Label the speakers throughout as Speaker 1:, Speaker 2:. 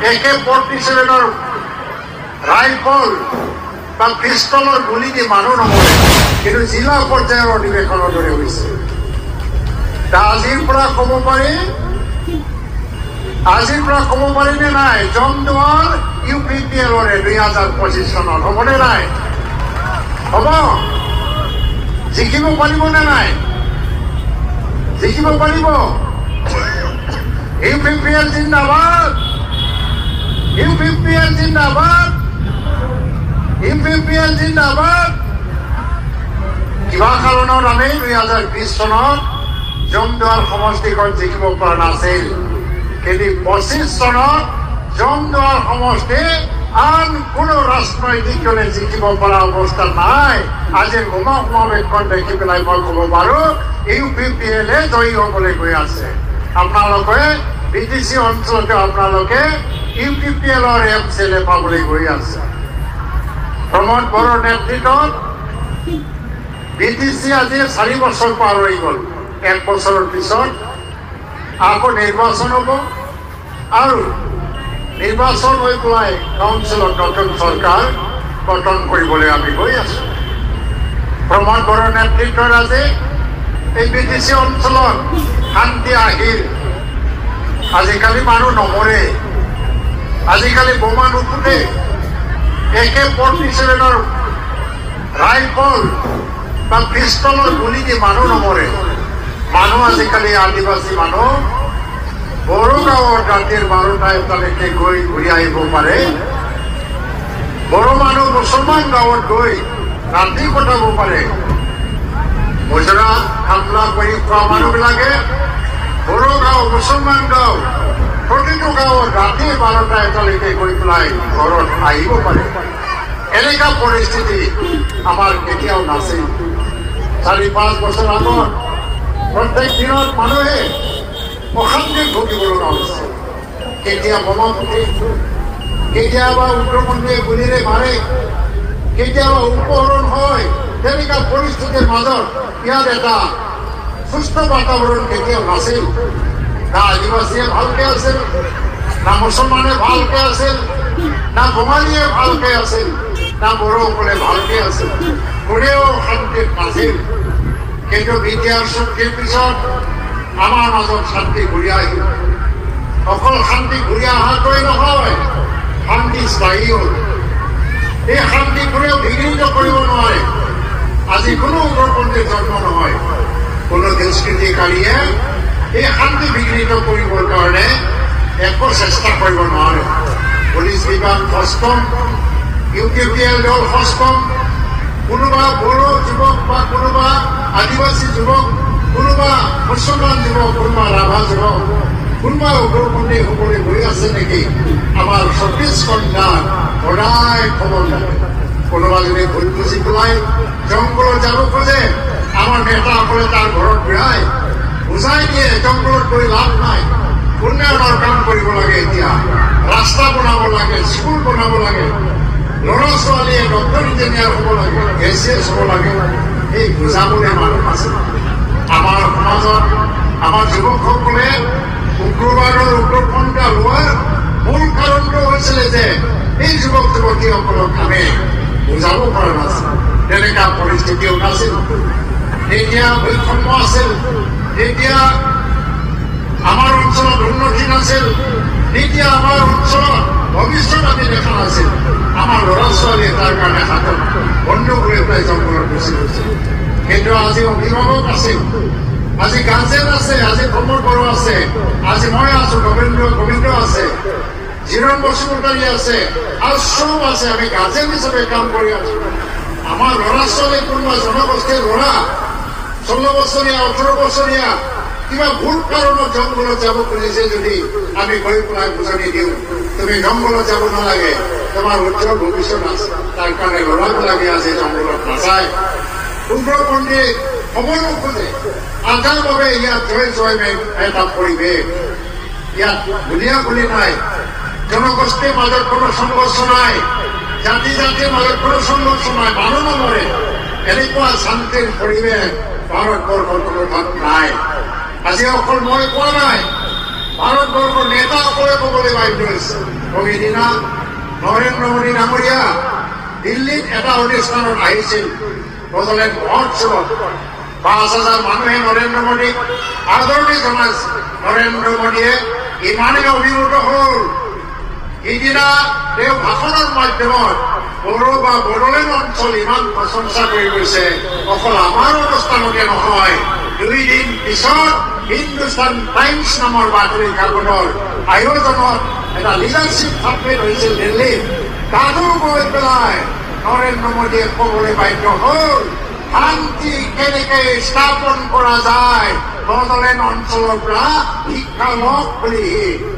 Speaker 1: AK-47 rifle বা পিষ্টলৰ গুলি দি মানুহ নমৰে, কিন্তু জিলা পৰ্যায়ৰ অধিৱেশনৰ দৰে হৈছে। আজিৰ পৰা ক'ব পাৰিনে নাই জমদুৱাৰ UPPL-ৰে 2025 চনত হ'বনে নাই? হ'ব? জিকিব পাৰিবনে নাই? জিকিব পাৰিব? UPPL জিন্দাবাদ, UPPL জিন্দাবাদ, UPPL জিন্দাবাদ। কিবা কাৰণত আমি 2020 চনত জমদুৱাৰ সমষ্টিখন জিকিব পৰা নাছিল, কিন্তু 25 চনত জমদুৱাৰ সমষ্টি আন কোনো ৰাজনৈতিক দলে জিকিব পৰা অৱস্থা নাই। আজি সমাৱেশখন দেখি পেলাই মই ক'ব পাৰোঁ UPPL-এ জয়ী হ'বলৈ গৈ আছে। আপোনালোকে BTC অঞ্চলতে আপোনালোকে UPPL-ৰ MCLA পাবলৈ গৈ আছে। প্ৰমোদ বড়োৰ নেতৃত্বত BTC আজি 4 বছৰ পাৰ হৈ গ'ল। 1 বছৰৰ পিছত আকৌ নিৰ্বাচন হ'ব আৰু নিৰ্বাচন হৈ পেলাই কাউন্সিলত নতুন চৰকাৰ গঠন কৰিবলৈ আমি গৈ আছোঁ। প্ৰমোদ বড়োৰ নেতৃত্বত আজি এই BTC অঞ্চলত শান্তি আহিল। আজিকালি মানুহ নমৰে, আজিকালি বোমা নুফুটে, AK-47 ৰাইফল বা পিষ্টলৰ গুলি দি মানুহ নমৰে। মানুহ আজিকালি আদিবাসী মানুহ বড়ো গাঁৱত ৰাতিৰ 12টা-1টালৈকে গৈ ঘূৰি আহিব পাৰে। বড়ো মানুহ মুছলমান গাঁৱত গৈ ৰাতি কটাব পাৰে। মুজৰা হামলা কৰি খোৱা মানুহবিলাকে বড়ো গাঁও, মুছলমান গাঁও, প্ৰতিটো গাঁৱত ৰাতি 12টা-1টালৈকে গৈ পেলাই ঘৰত আহিব পাৰে। এনেকুৱা পৰিস্থিতি আমাৰ কেতিয়াও নাছিল। 4-5 বছৰ আগত প্ৰত্যেক দিনত মানুহে অশান্তিত ভুগিব লগা হৈছে। কেতিয়া বোমা ফুটে, কেতিয়াবা উগ্ৰপন্থীয়ে গুলিৰে মাৰে, কেতিয়াবা উপহৰণ হয়। তেনেকুৱা পৰিস্থিতিৰ মাজত ইয়াত এটা সুস্থ বাতাবৰণ কেতিয়াও নাছিল। না আদিবাসীয়ে ভালকে আছিল, না মুছলমানে ভালকে আছিল, না বঙালীয়ে ভালকে আছিল, না বড়োসকলে ভালকে আছিল। কোনেও শান্তিত নাছিল। কিন্তু বিটিআৰ চুক্তিৰ পিছত আমাৰ মাজত শান্তি ঘূৰি আহিল। অকল শান্তি ঘূৰি অহাটোৱেই নহয়, শান্তি স্থায়ী হ'ল। এই শান্তি কোনেও বিঘ্নিত কৰিব নোৱাৰে। আজি কোনো উগ্ৰপন্থীৰ জন্ম নহয়, কোনো দুষ্কৃতিকাৰীয়ে এই শান্তি বিঘ্নিত কৰিবৰ কাৰণে একো চেষ্টা কৰিব নোৱাৰে। পুলিচ বিভাগ সষ্টম, UPPL দল সষ্টম, কোনোবা বড়ো যুৱক বা কোনোবা আদিবাসী যুৱক, কোনোবা মুছলমান যুৱক, কোনোবা ৰাভা যুৱক, কোনোবা উগ্ৰপন্থী হ'বলৈ গৈ আছে নেকি? আমাৰ 24খন গাঁৱত সদায় খবৰ লাগে। কোনোবা যদি ভুল বুজি পেলাই জংঘলত যাব খোজে, আমাৰ নেতাসকলে তাৰ ঘৰত ঘূৰাই বুজাই দিয়ে জংঘলত গৈ লাভ নাই। উন্নয়নৰ কাম কৰিব লাগে, এতিয়া ৰাস্তা বনাব লাগে, স্কুল বনাব লাগে, ল'ৰা ছোৱালীয়ে ডক্টৰ ইঞ্জিনিয়াৰ হ'ব লাগে, ACS হ'ব লাগে। এই বুজাবলৈ মানুহ আছে। আমাৰ সমাজত আমাৰ যুৱকসকলে উগ্ৰবাদৰ উগ্ৰপন্থা লোৱাৰ মূল কাৰণটো হৈছিলে যে এই যুৱক যুৱতীসকলক আমি বুজাব পৰা নাছিল। তেনেকুৱা পৰিস্থিতিও নাছিল। তেতিয়া বৈষম্য আছিল, তেতিয়া আমাৰ অঞ্চলত উন্নতি নাছিল, তেতিয়া আমাৰ অঞ্চলত ভৱিষ্যত আমি দেখা নাছিল। আমাৰ ল'ৰা ছোৱালীয়ে তাৰ কাৰণে হাতত বন্ধুক লৈ পেলাই জংঘলত গুচি গৈছিল। কিন্তু আজি অভিভাৱক আছিল, আজি গাৰ্জেন আছে, আজি প্ৰমোদ বড়ো আছে, আজি মই আছো, গোবিন্দ আছে, জিৰণ বসুমতাৰী আছে, আৰু চব আছে। আমি গাৰ্জেন হিচাপে কাম কৰি আছো। আমাৰ ল'ৰা ছোৱালী কোনোবা জনগোষ্ঠীৰ ল'ৰা 16 বছৰীয়া 18 বছৰীয়া কিবা ভুল কাৰণত জংঘলত যাব খুজিছে যদি আমি গৈ পেলাই বুজনি দিওঁ, তুমি জংঘলত যাব নালাগে, তোমাৰ উজ্জ্বল ভৱিষ্যত আছে। তাৰ কাৰণে ল'ৰাবিলাকে আজি জংঘলত নাযায়। উগ্ৰপন্থী হ'ব নোখোজে। আধাৰ বাবে ইয়াত জয় এটা পৰিৱেশ, ইয়াত গুলিয়াগুলি নাই, জনগোষ্ঠীৰ মাজত কোনো সংঘৰ্ষ নাই, জাতি জাতিৰ মাজত কোনো সংঘৰ্ষ নাই, মানুহ নমৰে। এনেকুৱা শান্তিৰ পৰিৱেশ ভাৰতবৰ্ষৰ কোনো ঠাইত নাই। আজি অকল মই কোৱা নাই, ভাৰতবৰ্ষৰ নেতাসকলে ক'বলৈ বাধ্য হৈছে। সেইদিনা নৰেন্দ্ৰ মোদী ডাঙৰীয়া দিল্লীত এটা অনুষ্ঠানত আহিছিল, বড়োলেণ্ড মহোৎসৱত ৫,০০০ মানুহে নৰেন্দ্ৰ মোদীক আদৰণি জনাইছে। নৰেন্দ্ৰ মোদীয়ে ইমানেই অভিভূত হ'ল, সিদিনা তেওঁ ভাষণৰ মাধ্যমত বড়ো বা বড়োলেণ্ড অঞ্চল ইমান প্ৰশংসা কৰি গৈছে, অকল আমাৰ অনুষ্ঠানতে নহয়, 2 দিন পিছত হিন্দুস্তান টাইমছ নামৰ বাতৰি কাকতৰ আয়োজনত এটা লিডাৰশ্বিপ চাবমিট হৈছিল দিল্লীত, তাতো গৈ পেলাই নৰেন্দ্ৰ মোদীয়ে ক'বলৈ বাধ্য হ'ল শান্তি কেনেকৈ স্থাপন কৰা যায়, বড়োলেণ্ড অঞ্চলৰ পৰা শিক্ষা লওক বুলি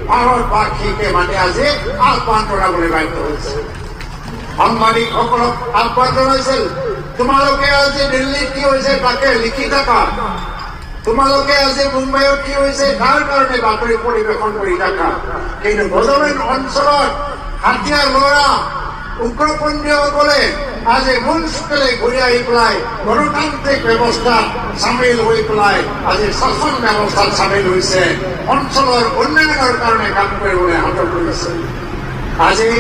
Speaker 1: ভাৰতবাসীকে মানে আজি আহ্বান জনাবলৈ বাধ্য হৈছে। সাংবাদিকসকলক আহ্বান জনাইছিল, তোমালোকে আজি দিল্লীত কি হৈছে তাকে লিখি থাকা, তোমালোকে আজি মুম্বাইত কি হৈছে তাৰ কাৰণে বাতৰি পৰিৱেশন কৰি থাকা। কিন্তু বড়োলেণ্ড অঞ্চলত হাতীয়াৰ ল'ৰা উগ্ৰপন্থীসকলে আজি মুনচিপালে ঘূৰি আহি পেলাই গণতান্ত্ৰিক ব্যৱস্থাত চামিল হৈ পেলাই আজি শাসন ব্যৱস্থাত চামিল হৈছে, অঞ্চলৰ উন্নয়নৰ কাৰণে কাম কৰিবলৈ হাতত লৈছে। আজি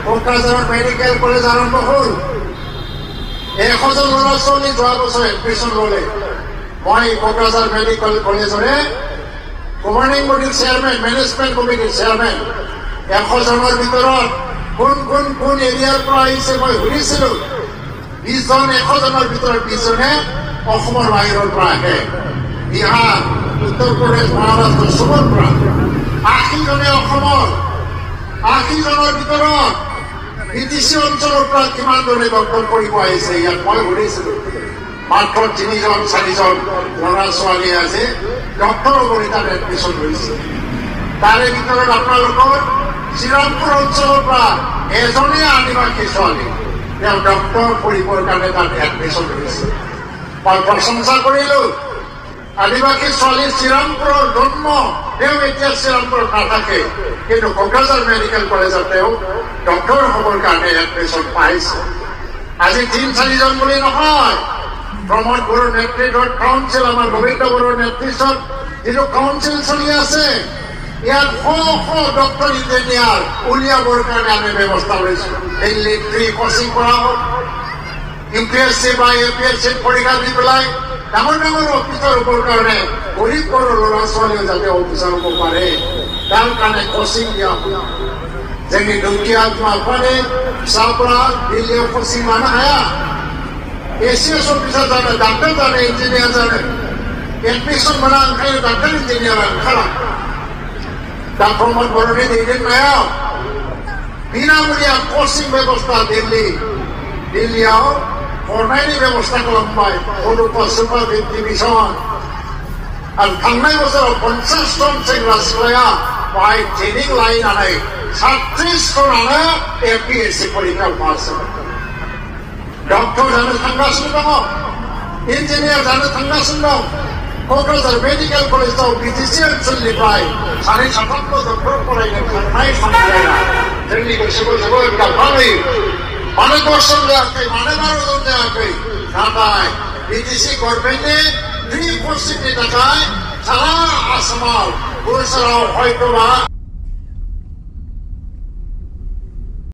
Speaker 1: কোকৰাঝাৰত মেডিকেল কলেজ আৰম্ভ হ'ল, 100জন ল'ৰা ছোৱালী যোৱা বছৰ এডমিশ্যন ল'লে। মই কোকৰাঝাৰ মেডিকেল কলেজৰে গভৰ্ণিং বডিৰ চেয়াৰমেন, মেনেজমেণ্ট কমিটিৰ চেয়াৰমেন, 100জনৰ ভিতৰত কোন এৰিয়াৰ পৰা আহিছে মই সুধিছিলো। 20জন, 100জনৰ ভিতৰত 20জনে অসমৰ বাহিৰৰ পৰা আহে, বিহাৰ, উত্তৰ প্ৰদেশ, মহাৰাষ্ট্ৰ চবৰ পৰা। 80জনে অসমৰ, 80জনৰ ভিতৰত বিটিচি অঞ্চলৰ পৰা কিমানজনে ডক্টৰ কৰিব আহিছে ইয়াত মই সুধিছিলো। মাত্ৰ 3জন 4জন ল'ৰা ছোৱালী আছে ডক্টৰ হ'বলৈ তাত এডমিশ্যন লৈছে। তাৰে ভিতৰত আপোনালোকৰ শ্ৰীৰামপুৰ অঞ্চলৰ পৰা এজনে আদিবাসী ছোৱালী, তেওঁ ডক্টৰ পঢ়িবৰ কাৰণে তাত এডমিশ্যন লৈছে। মই প্ৰশংসা কৰিলো, আদিবাসী ছোৱালী শ্ৰীৰামপুৰৰ জন্ম, তেওঁ এতিয়া শ্ৰীৰামপুৰত নাথাকে, কিন্তু কোকৰাঝাৰ মেডিকেল কলেজত তেওঁ ডক্টৰ হ'বৰ কাৰণে এডমিশ্যন পাইছে। আজি 3-4জন বুলি নহয়, প্ৰমোদ বড়োৰ নেতৃত্বত কাউন্সিল, আমাৰ গোবিন্দ বড়োৰ নেতৃত্বত যিটো কাউন্সিল চলি আছে, ইয়াত শ ডক্টৰ ইঞ্জিনিয়াৰ উলিয়াবৰ কাৰণে আমি ব্যৱস্থা লৈছো। দিল্লীত ফ্ৰী কোচিং কৰা হওক, UPSC বা APSC পৰীক্ষা দি পেলাই ডাঙৰ ডাঙৰ অফিচাৰ হ'বৰ কাৰণে গৰীব বড়ো ল'ৰা ছোৱালীও যাতে অফিচাৰ হ'ব পাৰে তাৰ কাৰণে কোচিং দিয়া হওক। जोंनि दुखिया बिमाफोरानो फिसाफोरा दिल्लीयाव कोचिं लानो हाया, ACS अफिसार जानो, डाक्टार जानो, इन्जिनियार जानो एडमिसन मोना, ओंखायनो डाक्टार इन्जिनियार ओंखारा। दा प्रमोद बर'नि दैदेननायाव बिनामुलिया कोचिं बेबस्था दिल्लीयाव हरनायनि बेबस्था खालामबाय। बड'फा सुपार डिभिजन आरो थांनाय बोसोराव 50 जन सेंग्रा सिख्लाया बाहाय ट्रेनिं लाहैनानै 36 जनानो APSC परीक्षायाव पास जाबाय। डक्टर जानो थांगासिनो दङ, इन्जिनियार जानो थांगासिनो दं। क'क्राझार मेडिकेल कलेजाव बिटिसि ओनसोलनिफ्राय 2-3ल' डक्टर फरायनो थांनाय संख्याया जोंनि गोसोखौ जोबोद गाबखां होयो। मानो 10 जन जायाखै, मानो 12 जन जायाखै, नाथाय बिटिसि गभर्नमेन्टनि फ्रि कोचिंनि थाखाय सारा आसामाव बोसोराव हयतोबा